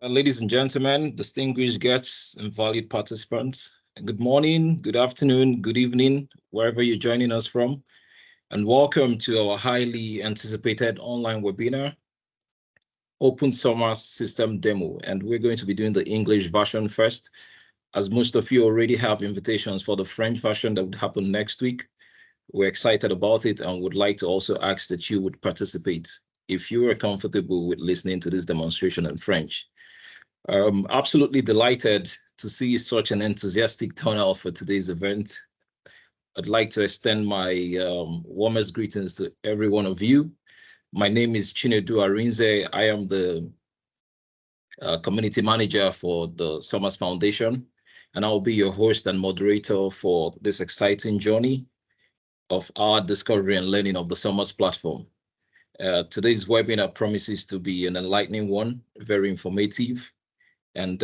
Ladies and gentlemen, distinguished guests and valued participants, good morning, good afternoon, good evening, wherever you're joining us from, and welcome to our highly anticipated online webinar, Open SORMAS System Demo. And we're going to be doing the English version first, as most of you already have invitations for the French version that would happen next week. We're excited about it and would like to also ask that you would participate if you are comfortable with listening to this demonstration in French. Absolutely delighted to see such an enthusiastic turnout for today's event. I'd like to extend my warmest greetings to every one of you. My name is Chinedu Arinze. I am the community manager for the SORMAS Foundation, and I'll be your host and moderator for this exciting journey of our discovery and learning of the SORMAS platform. Today's webinar promises to be an enlightening one, very informative, and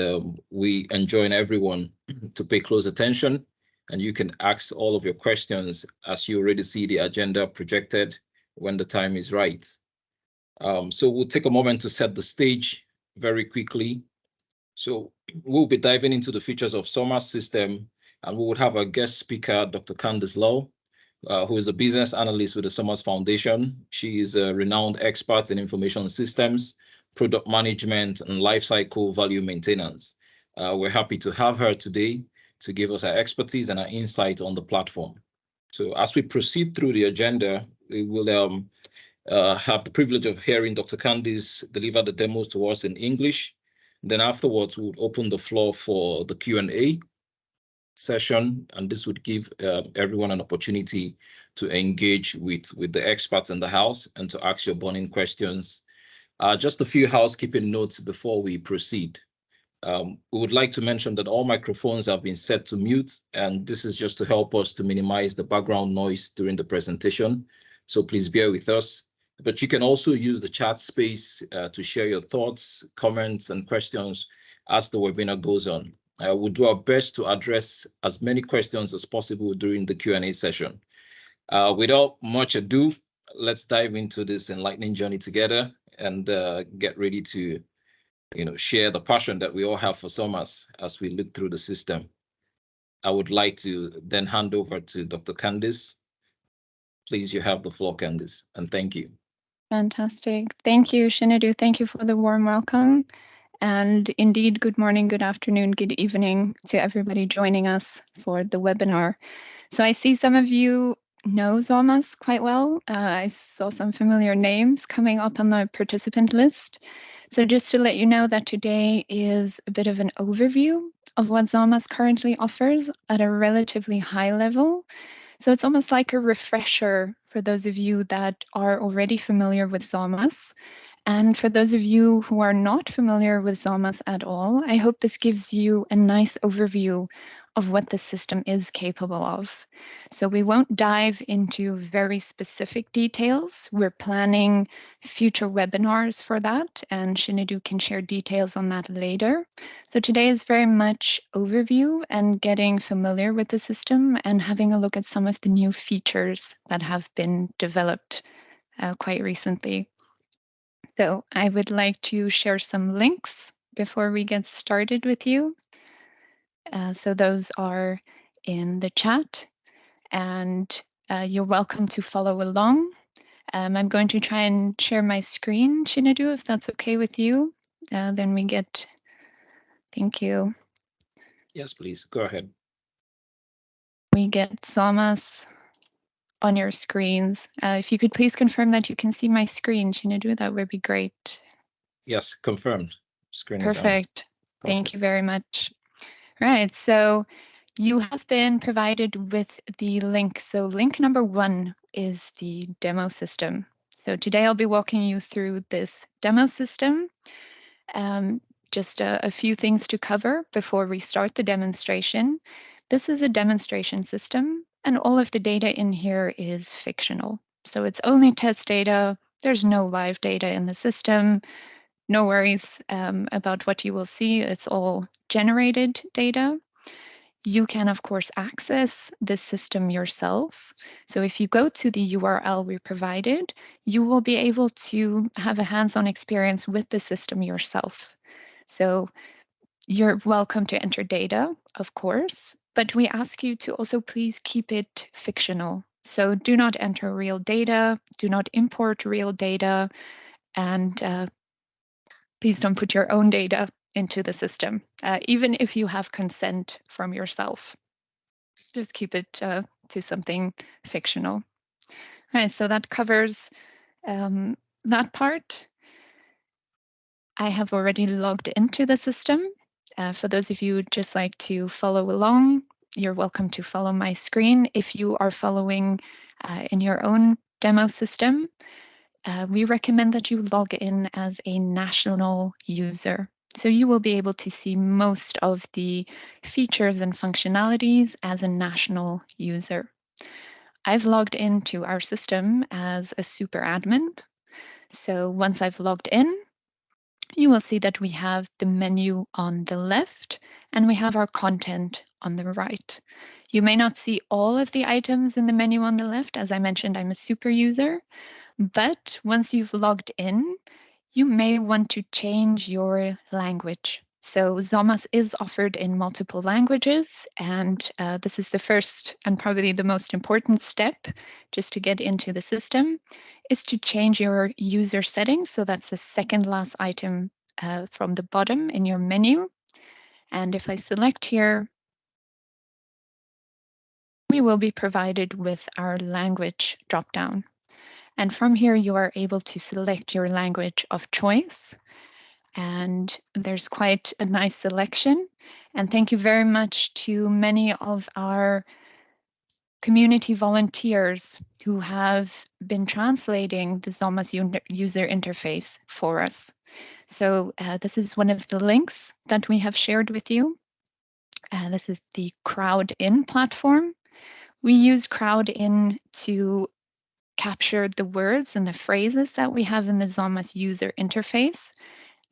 we enjoin everyone to pay close attention, and you can ask all of your questions as you already see the agenda projected when the time is right. So we'll take a moment to set the stage very quickly. So we'll be diving into the features of SORMAS system, and we would have a guest speaker, Dr. Candice Louw, who is a business analyst with the SORMAS Foundation. She is a renowned expert in information systems, product management, and lifecycle value maintenance. We're happy to have her today to give us her expertise and her insight on the platform. So as we proceed through the agenda, we will have the privilege of hearing Dr. Candice deliver the demos to us in English. Then afterwards, we'll open the floor for the Q&A session, and this would give everyone an opportunity to engage with the experts in the house and to ask your burning questions. Just a few housekeeping notes before we proceed. We would like to mention that all microphones have been set to mute, and this is just to help us to minimize the background noise during the presentation. So please bear with us. But you can also use the chat space to share your thoughts, comments, and questions as the webinar goes on. We'll do our best to address as many questions as possible during the Q&A session. Without much ado, let's dive into this enlightening journey together and get ready to share the passion that we all have for SORMAS as we look through the system. I would like to then hand over to Dr. Candice. Please, you have the floor, Candice, and thank you. Fantastic. Thank you, Chinedu. Thank you for the warm welcome. And indeed, good morning, good afternoon, good evening to everybody joining us for the webinar. So I see some of you know SORMAS quite well. I saw some familiar names coming up on the participant list. So just to let you know that today is a bit of an overview of what SORMAS currently offers at a relatively high level. So it's almost like a refresher for those of you that are already familiar with SORMAS. And for those of you who are not familiar with SORMAS at all, I hope this gives you a nice overview of what the system is capable of. So we won't dive into very specific details. We're planning future webinars for that, and Chinedu can share details on that later. So today is very much overview and getting familiar with the system and having a look at some of the new features that have been developed quite recently. So I would like to share some links before we get started with you. So those are in the chat, and you're welcome to follow along. I'm going to try and share my screen, Chinedu, if that's okay with you. Then we get, thank you. Yes, please, go ahead. We get SORMAS on your screens. If you could please confirm that you can see my screen, Chinedu, that would be great. Yes, confirmed. Screen Perfect. is on. Thank you very much. Right, so you have been provided with the link. So link number 1 is the demo system. So today I'll be walking you through this demo system. Just a few things to cover before we start the demonstration. This is a demonstration system, and all of the data in here is fictional. So it's only test data. There's no live data in the system. No worries about what you will see. It's all generated data. You can, of course, access this system yourselves. So if you go to the URL we provided, you will be able to have a hands-on experience with the system yourself. So you're welcome to enter data, of course, but we ask you to also please keep it fictional. So do not enter real data, do not import real data, and please don't put your own data into the system, even if you have consent from yourself. Just keep it to something fictional. All right, so that covers that part. I have already logged into the system. For those of you who just like to follow along, you're welcome to follow my screen. If you are following in your own demo system, we recommend that you log in as a national user. So you will be able to see most of the features and functionalities as a national user. I've logged into our system as a super admin. So once I've logged in, you will see that we have the menu on the left and we have our content on the right. You may not see all of the items in the menu on the left. As I mentioned, I'm a super user, but once you've logged in, you may want to change your language. So SORMAS is offered in multiple languages, and this is the first and probably the most important step just to get into the system, is to change your user settings. So that's the second last item from the bottom in your menu. And if I select here, we will be provided with our language dropdown. And from here, you are able to select your language of choice. And there's quite a nice selection. And thank you very much to many of our community volunteers who have been translating the SORMAS user interface for us. So this is one of the links that we have shared with you. This is the CrowdIn platform. We use CrowdIn to capture the words and the phrases that we have in the SORMAS user interface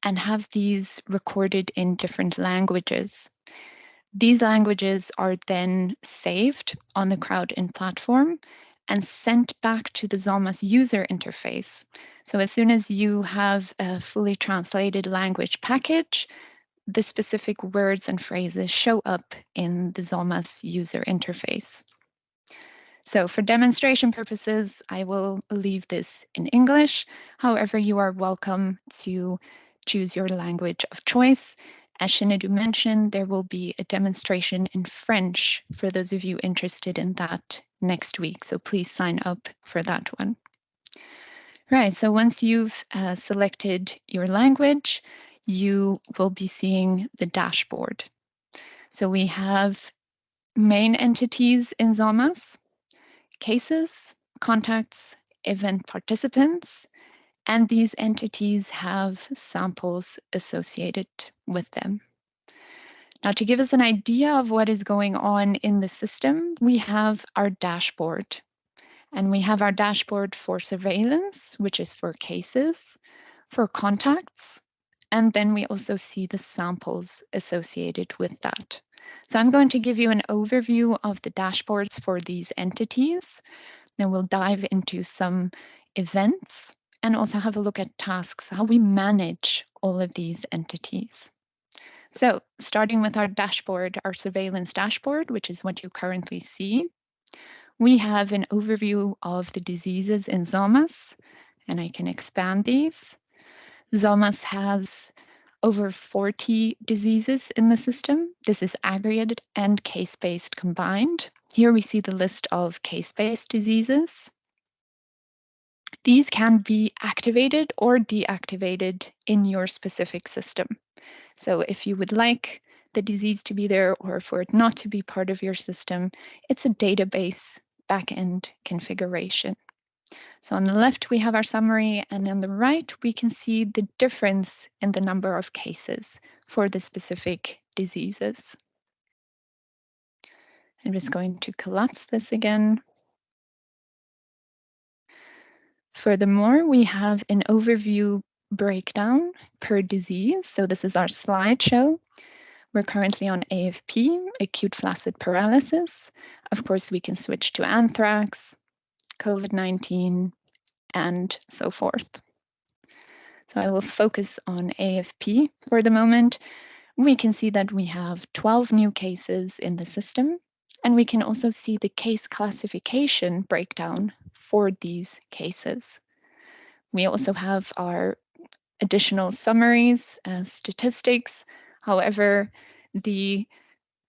and have these recorded in different languages. These languages are then saved on the CrowdIn platform and sent back to the SORMAS user interface. So as soon as you have a fully translated language package, the specific words and phrases show up in the SORMAS user interface. So for demonstration purposes, I will leave this in English. However, you are welcome to choose your language of choice. As Chinedu mentioned, there will be a demonstration in French for those of you interested in that next week. So please sign up for that one. Right, so once you've selected your language, you will be seeing the dashboard. So we have main entities in SORMAS, cases, contacts, event participants, and these entities have samples associated with them. Now, to give us an idea of what is going on in the system, we have our dashboard. And we have our dashboard for surveillance, which is for cases, for contacts, and then we also see the samples associated with that. So I'm going to give you an overview of the dashboards for these entities. Then we'll dive into some events and also have a look at tasks, how we manage all of these entities. So starting with our dashboard, our surveillance dashboard, which is what you currently see, we have an overview of the diseases in SORMAS, and I can expand these. SORMAS has over 40 diseases in the system. This is aggregated and case-based combined. Here we see the list of case-based diseases. These can be activated or deactivated in your specific system. So if you would like the disease to be there or for it not to be part of your system, it's a database backend configuration. So on the left, we have our summary, and on the right, we can see the difference in the number of cases for the specific diseases. I'm just going to collapse this again. Furthermore, we have an overview breakdown per disease. So this is our slideshow. We're currently on AFP, acute flaccid paralysis. Of course, we can switch to anthrax, COVID-19, and so forth. So I will focus on AFP for the moment. We can see that we have 12 new cases in the system, and we can also see the case classification breakdown for these cases. We also have our additional summaries and statistics. However, the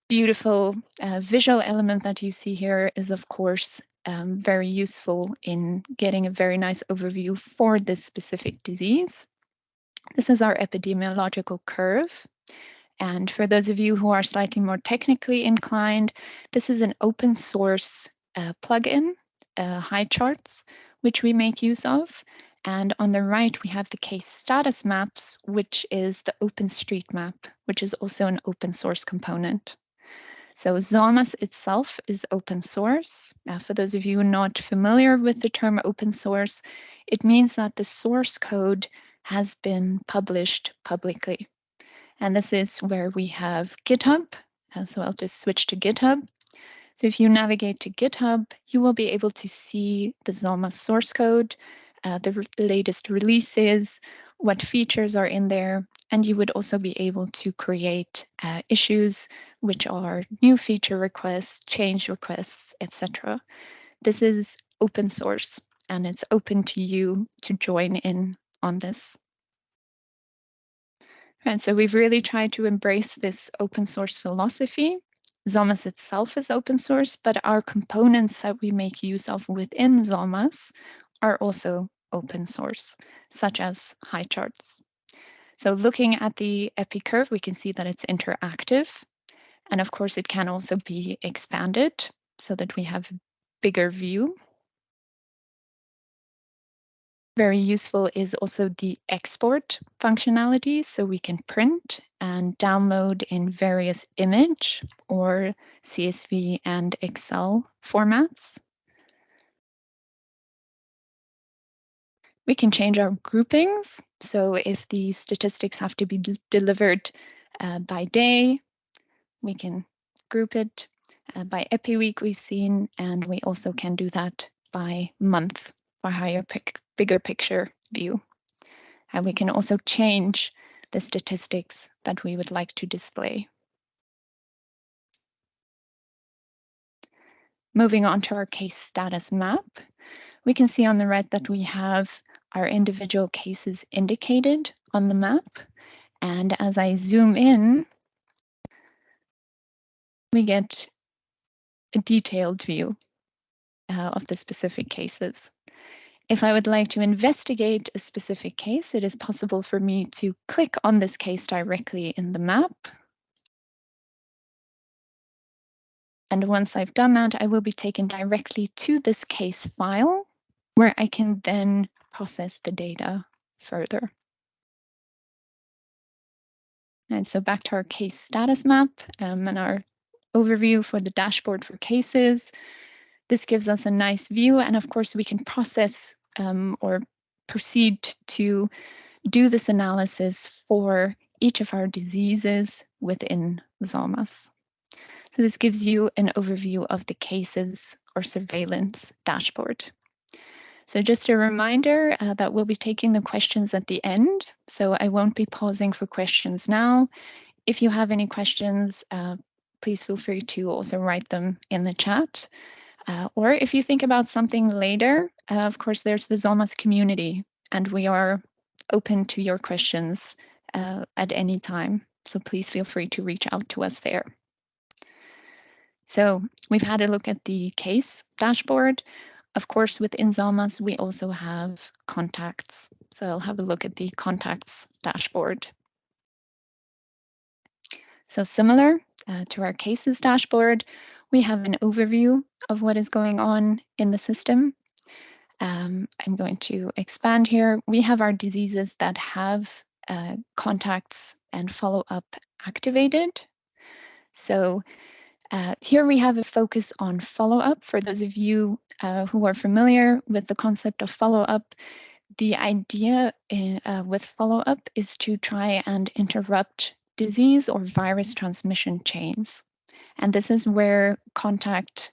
beautiful visual element that you see here is, of course, very useful in getting a very nice overview for this specific disease. This is our epidemiological curve. And for those of you who are slightly more technically inclined, this is an open source plugin, HighCharts, which we make use of. And on the right, we have the case status maps, which is the OpenStreetMap, which is also an open source component. So SORMAS itself is open source. For those of you not familiar with the term open source, it means that the source code has been published publicly. And this is where we have GitHub. So I'll just switch to GitHub. So if you navigate to GitHub, you will be able to see the SORMAS source code, the latest releases, what features are in there, and you would also be able to create issues, which are new feature requests, change requests, etc. This is open source, and it's open to you to join in on this. And so we've really tried to embrace this open source philosophy. SORMAS itself is open source, but our components that we make use of within SORMAS are also open source, such as HighCharts. So looking at the epi curve, we can see that it's interactive. And of course, it can also be expanded so that we have a bigger view. Very useful is also the export functionality, so we can print and download in various image or CSV and Excel formats. We can change our groupings. So if the statistics have to be delivered by day, we can group it by epi week we've seen, and we also can do that by month for bigger picture view. And we can also change the statistics that we would like to display. Moving on to our case status map, we can see on the right that we have our individual cases indicated on the map. And as I zoom in, we get a detailed view of the specific cases. If I would like to investigate a specific case, it is possible for me to click on this case directly in the map. And once I've done that, I will be taken directly to this case file, where I can then process the data further. And so back to our case status map and our overview for the dashboard for cases. This gives us a nice view, and of course we can process or proceed to do this analysis for each of our diseases within SORMAS. So this gives you an overview of the cases or surveillance dashboard. So just a reminder that we'll be taking the questions at the end, so I won't be pausing for questions now. If you have any questions, please feel free to also write them in the chat. Or if you think about something later, of course, there's the SORMAS community, and we are open to your questions at any time. So please feel free to reach out to us there. So we've had a look at the case dashboard. Of course, within SORMAS, we also have contacts. So I'll have a look at the contacts dashboard. So similar to our cases dashboard, we have an overview of what is going on in the system. I'm going to expand here. We have our diseases that have contacts and follow-up activated. So here we have a focus on follow-up. For those of you who are familiar with the concept of follow-up, the idea with follow-up is to try and interrupt disease or virus transmission chains. And this is where contact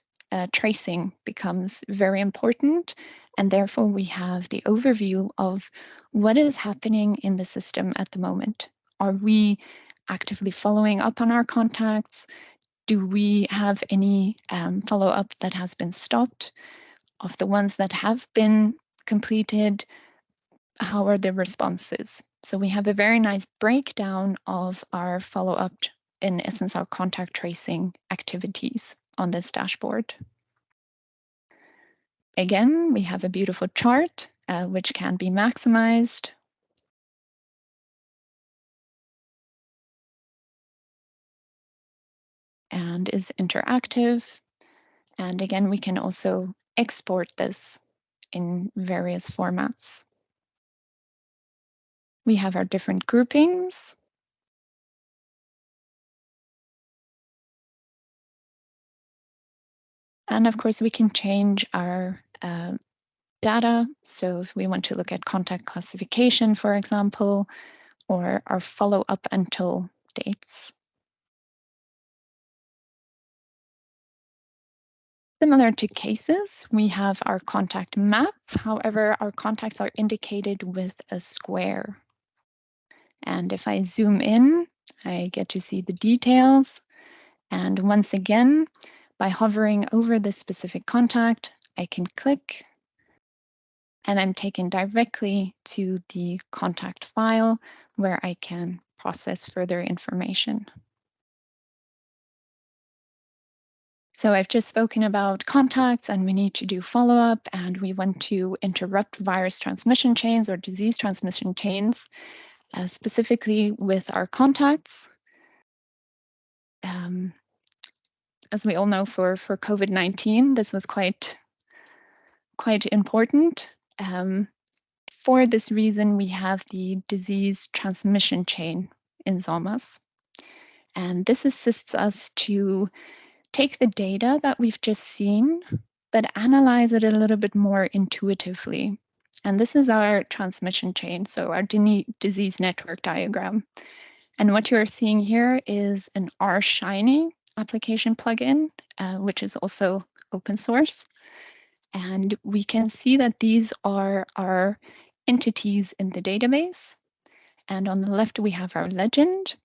tracing becomes very important, and therefore we have the overview of what is happening in the system at the moment. Are we actively following up on our contacts? Do we have any follow-up that has been stopped? Of the ones that have been completed, how are the responses? So we have a very nice breakdown of our follow-up, in essence, our contact tracing activities on this dashboard. Again, we have a beautiful chart which can be maximized. And is interactive. And again, we can also export this in various formats. We have our different groupings. And of course, we can change our data. So if we want to look at contact classification, for example, or our follow-up until dates. Similar to cases, we have our contact map. However, our contacts are indicated with a square. And if I zoom in, I get to see the details. And once again, by hovering over this specific contact, I can click and I'm taken directly to the contact file where I can process further information. So I've just spoken about contacts and we need to do follow-up and we want to interrupt virus transmission chains or disease transmission chains, specifically with our contacts. As we all know, for COVID-19, this was quite important. For this reason, we have the disease transmission chain in SORMAS. And this assists us to take the data that we've just seen, but analyze it a little bit more intuitively. And this is our transmission chain, so our disease network diagram. And what you're seeing here is an R-Shiny application plugin, which is also open source. And we can see that these are our entities in the database. And on the left, we have our legend.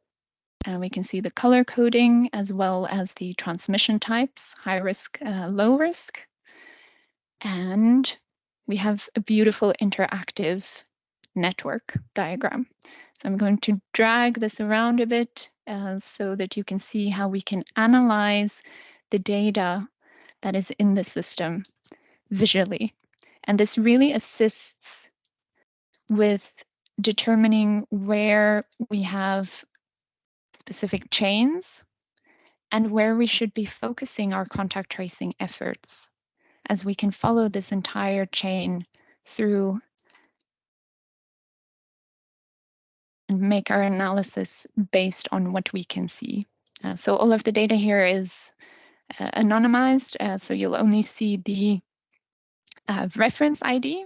And we can see the color coding as well as the transmission types, high risk, low risk. And we have a beautiful interactive network diagram. So I'm going to drag this around a bit so that you can see how we can analyze the data that is in the system visually. And this really assists with determining where we have specific chains and where we should be focusing our contact tracing efforts, as we can follow this entire chain through and make our analysis based on what we can see. So all of the data here is anonymized, so you'll only see the reference ID.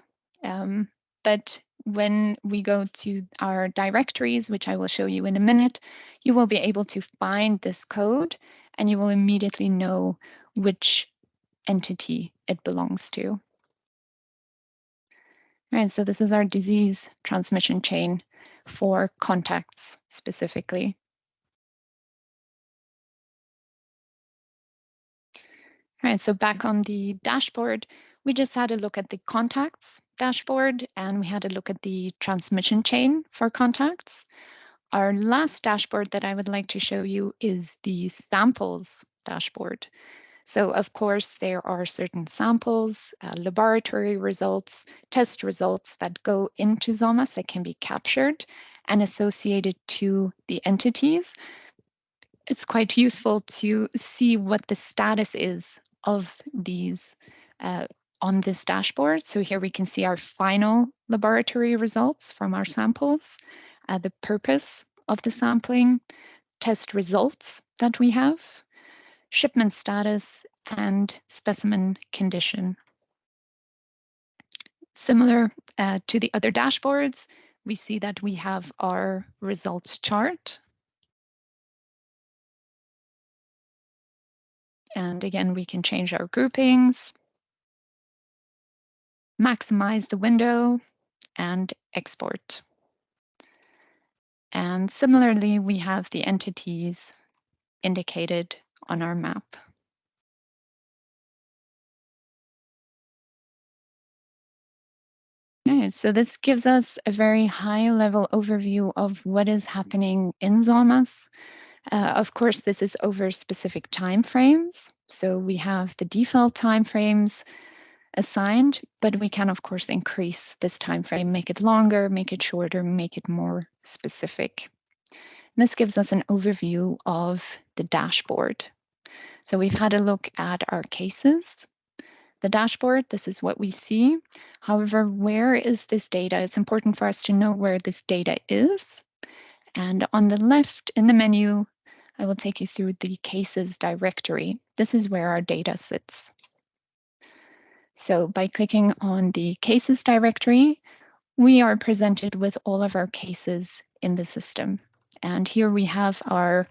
But when we go to our directories, which I will show you in a minute, you will be able to find this code and you will immediately know which entity it belongs to. All right, so this is our disease transmission chain for contacts specifically. All right, so back on the dashboard, we just had a look at the contacts dashboard and we had a look at the transmission chain for contacts. Our last dashboard that I would like to show you is the samples dashboard. So of course, there are certain samples, laboratory results, test results that go into SORMAS that can be captured and associated to the entities. It's quite useful to see what the status is of these on this dashboard. So here we can see our final laboratory results from our samples, the purpose of the sampling, test results that we have, shipment status, and specimen condition. Similar to the other dashboards, we see that we have our results chart. And again, we can change our groupings, maximize the window, and export. And similarly, we have the entities indicated on our map. Okay, so this gives us a very high-level overview of what is happening in SORMAS. Of course, this is over specific timeframes. So we have the default timeframes assigned, but we can, of course, increase this timeframe, make it longer, make it shorter, make it more specific. And this gives us an overview of the dashboard. So we've had a look at our cases. The dashboard, this is what we see. However, where is this data? It's important for us to know where this data is. And on the left in the menu, I will take you through the cases directory. This is where our data sits. So by clicking on the cases directory, we are presented with all of our cases in the system. And here we have our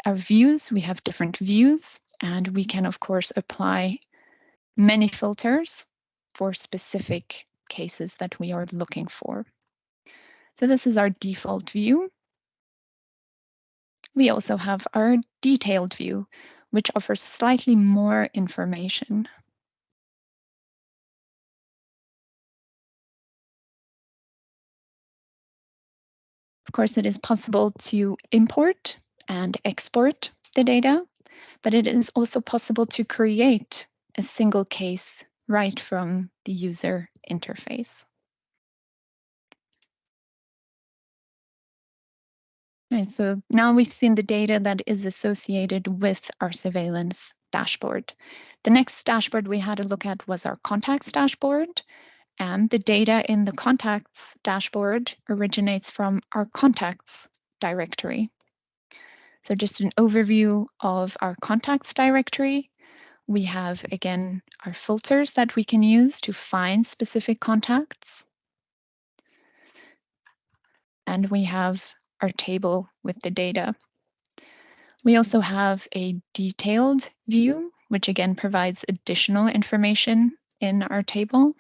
views. We have different views, and we can, of course, apply many filters for specific cases that we are looking for. So this is our default view. We also have our detailed view, which offers slightly more information. Of course, it is possible to import and export the data, but it is also possible to create a single case right from the user interface. Right, so now we've seen the data that is associated with our surveillance dashboard. The next dashboard we had a look at was our contacts dashboard, and the data in the contacts dashboard originates from our contacts directory. So just an overview of our contacts directory. We have, again, our filters that we can use to find specific contacts. And we have our table with the data. We also have a detailed view, which again provides additional information in our table.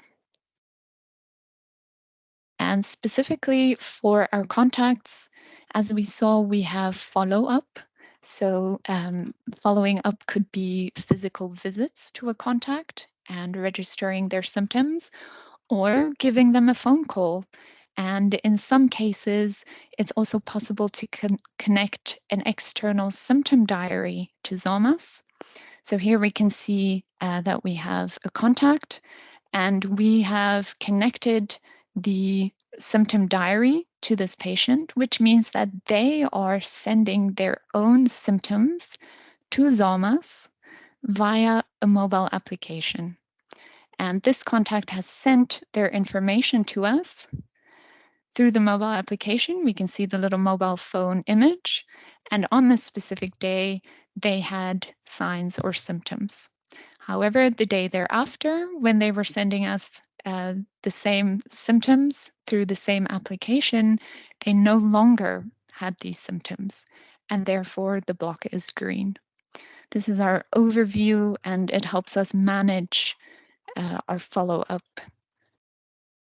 And specifically for our contacts, as we saw, we have follow-up. So following up could be physical visits to a contact and registering their symptoms, or giving them a phone call. And in some cases, it's also possible to connect an external symptom diary to SORMAS. So here we can see that we have a contact, and we have connected the symptom diary to this patient, which means that they are sending their own symptoms to SORMAS via a mobile application. And this contact has sent their information to us. Through the mobile application, we can see the little mobile phone image. And on this specific day, they had signs or symptoms. However, the day thereafter, when they were sending us the same symptoms through the same application, they no longer had these symptoms, and therefore the block is green. This is our overview, and it helps us manage our follow-up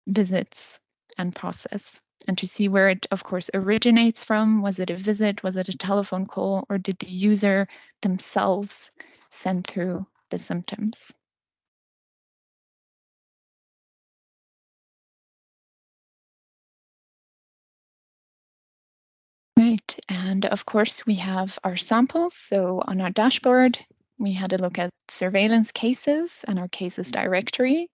visits and process, and to see where it, of course, originates from. Was it a visit? Was it a telephone call? Or did the user themselves send through the symptoms? Right, and of course we have our samples. So on our dashboard, we had a look at surveillance cases and our cases directory,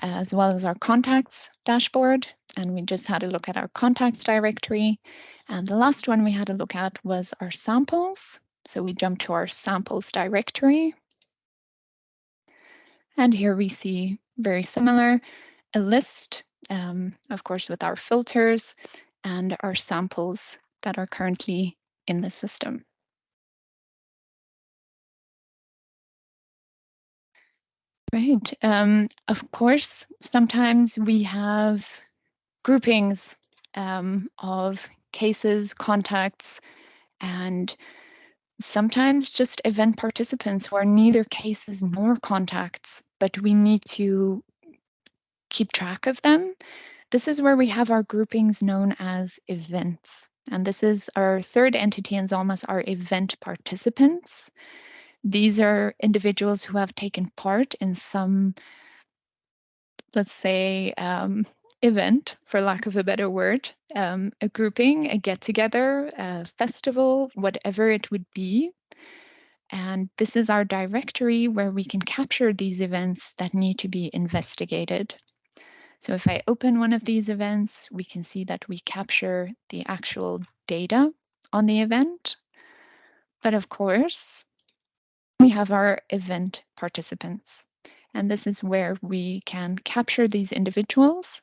as well as our contacts dashboard. And we just had a look at our contacts directory. And the last one we had a look at was our samples. So we jumped to our samples directory. And here we see very similar, a list, of course, with our filters and our samples that are currently in the system. Right. Of course, sometimes we have groupings of cases, contacts, and sometimes just event participants who are neither cases nor contacts, but we need to keep track of them. This is where we have our groupings known as events. And this is our third entity in SORMAS, our event participants. These are individuals who have taken part in some, let's say, event, for lack of a better word, a grouping, a get-together, a festival, whatever it would be. And this is our directory where we can capture these events that need to be investigated. So if I open one of these events, we can see that we capture the actual data on the event. But of course, we have our event participants. And this is where we can capture these individuals.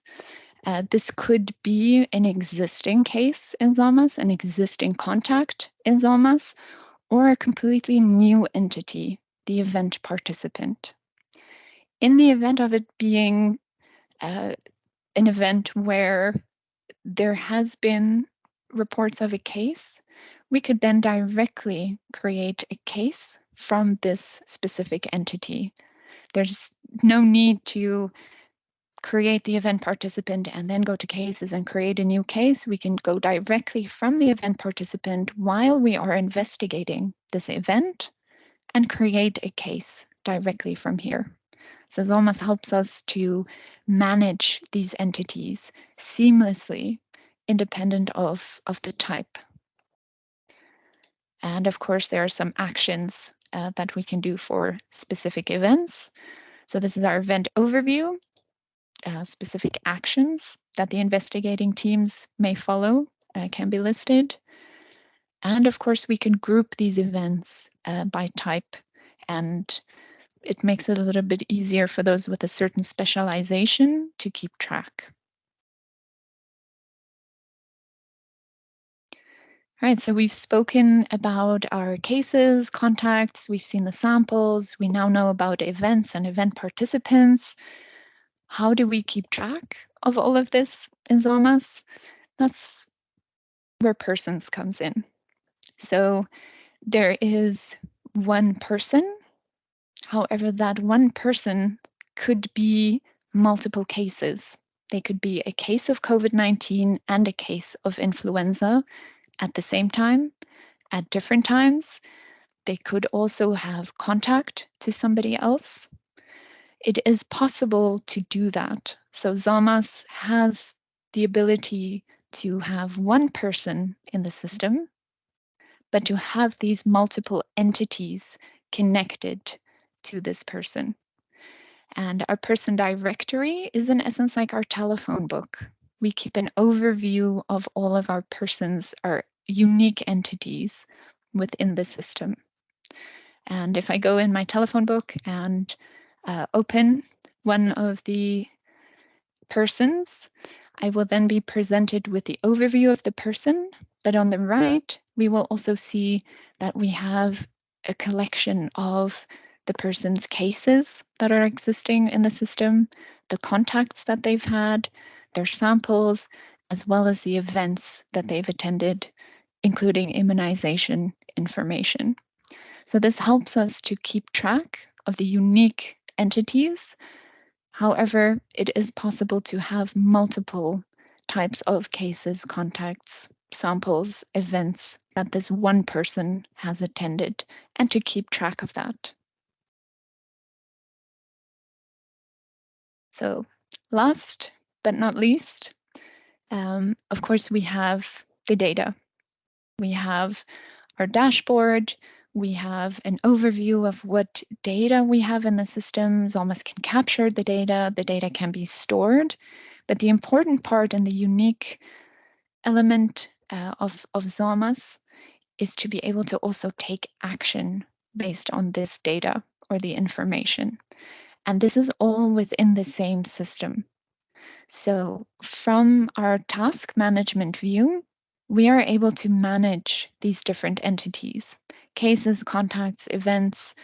This could be an existing case in SORMAS, an existing contact in SORMAS, or a completely new entity, the event participant. In the event of it being an event where there has been reports of a case, we could then directly create a case from this specific entity. There's no need to create the event participant and then go to cases and create a new case. We can go directly from the event participant while we are investigating this event and create a case directly from here. So SORMAS helps us to manage these entities seamlessly, independent of the type. And of course, there are some actions that we can do for specific events. So this is our event overview. Specific actions that the investigating teams may follow can be listed. And of course, we can group these events by type, and it makes it a little bit easier for those with a certain specialization to keep track. All right, so we've spoken about our cases, contacts, we've seen the samples, we now know about events and event participants. How do we keep track of all of this in SORMAS? That's where persons comes in. So there is one person. However, that one person could be multiple cases. They could be a case of COVID-19 and a case of influenza at the same time, at different times. They could also have contact to somebody else. It is possible to do that. So SORMAS has the ability to have one person in the system, but to have these multiple entities connected to this person. And our person directory is in essence like our telephone book. We keep an overview of all of our persons, our unique entities within the system. And if I go in my telephone book and open one of the persons, I will then be presented with the overview of the person. But on the right, we will also see that we have a collection of the person's cases that are existing in the system, the contacts that they've had, their samples, as well as the events that they've attended, including immunization information. So this helps us to keep track of the unique entities. However, it is possible to have multiple types of cases, contacts, samples, events that this one person has attended, and to keep track of that. So last but not least, of course, we have the data. We have our dashboard. We have an overview of what data we have in the system. SORMAS can capture the data can be stored, but the important part and the unique element of SORMAS is to be able to also take action based on this data or the information. And this is all within the same system. So from our task management view, we are able to manage these different entities, cases, contacts, events,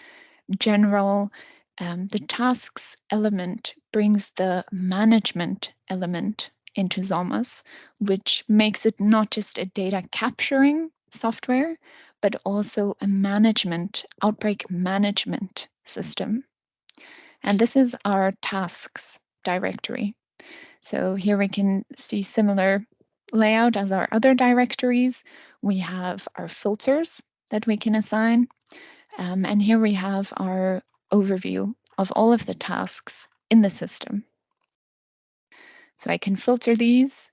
general. The tasks element brings the management element into SORMAS, which makes it not just a data capturing software, but also a outbreak management system. And this is our tasks directory. So here we can see similar layout as our other directories. We have our filters that we can assign. And here we have our overview of all of the tasks in the system. So I can filter these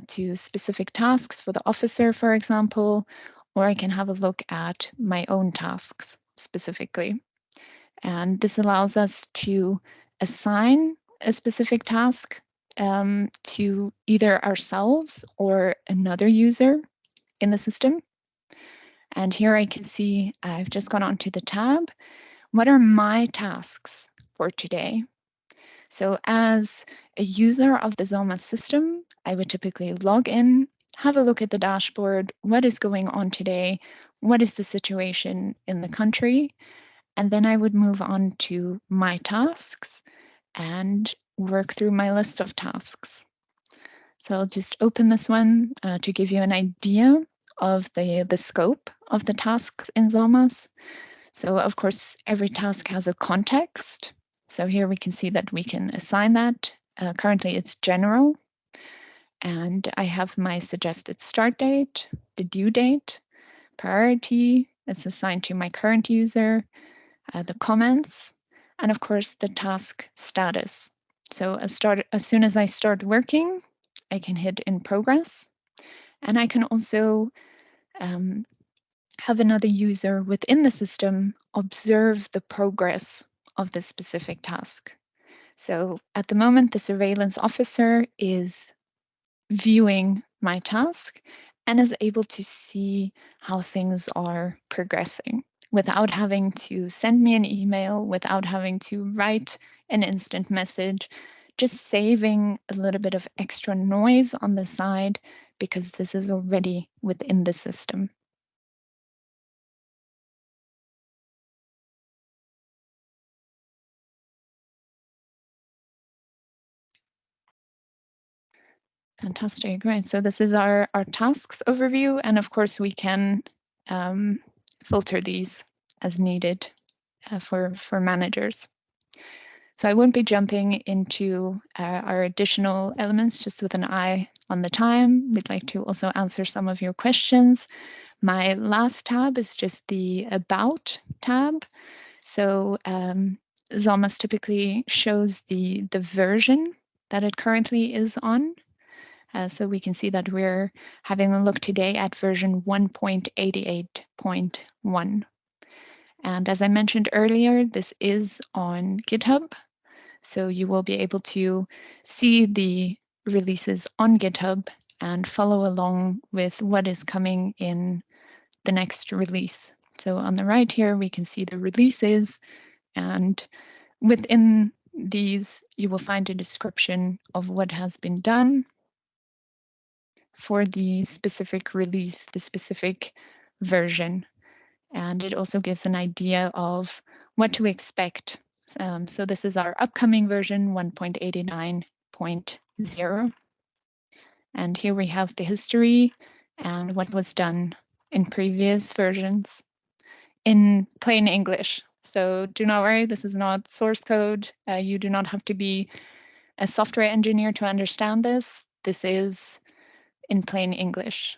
to specific tasks for the officer, for example, or I can have a look at my own tasks specifically. And this allows us to assign a specific task to either ourselves or another user in the system. And here I can see I've just gone onto the tab. What are my tasks for today? So as a user of the SORMAS system, I would typically log in, have a look at the dashboard. What is going on today? What is the situation in the country? And then I would move on to my tasks and work through my list of tasks. So I'll just open this one to give you an idea of the scope of the tasks in SORMAS. So of course, every task has a context. So here we can see that we can assign that. Currently it's general. And I have my suggested start date, the due date, priority, it's assigned to my current user, the comments, and of course the task status. So as soon as I start working, I can hit in progress, and I can also have another user within the system observe the progress of this specific task. So at the moment, the surveillance officer is viewing my task and is able to see how things are progressing without having to send me an email, without having to write an instant message, just saving a little bit of extra noise on the side because this is already within the system. Fantastic, right. So this is our tasks overview. And of course, we can filter these as needed for managers. So I won't be jumping into our additional elements just with an eye on the time. We'd like to also answer some of your questions. My last tab is just the About tab. So SORMAS typically shows the version that it currently is on. So we can see that we're having a look today at version 1.88.1. And as I mentioned earlier, this is on GitHub. So you will be able to see the releases on GitHub and follow along with what is coming in the next release. So on the right here, we can see the releases, and within these, you will find a description of what has been done for the specific release, the specific version. And it also gives an idea of what to expect. So this is our upcoming version 1.89.0. And here we have the history and what was done in previous versions in plain English. So do not worry, this is not source code. You do not have to be a software engineer to understand this. This is in plain English.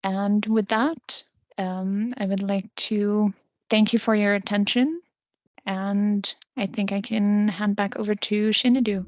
And with that, I would like to thank you for your attention. And I think I can hand back over to Chinedu.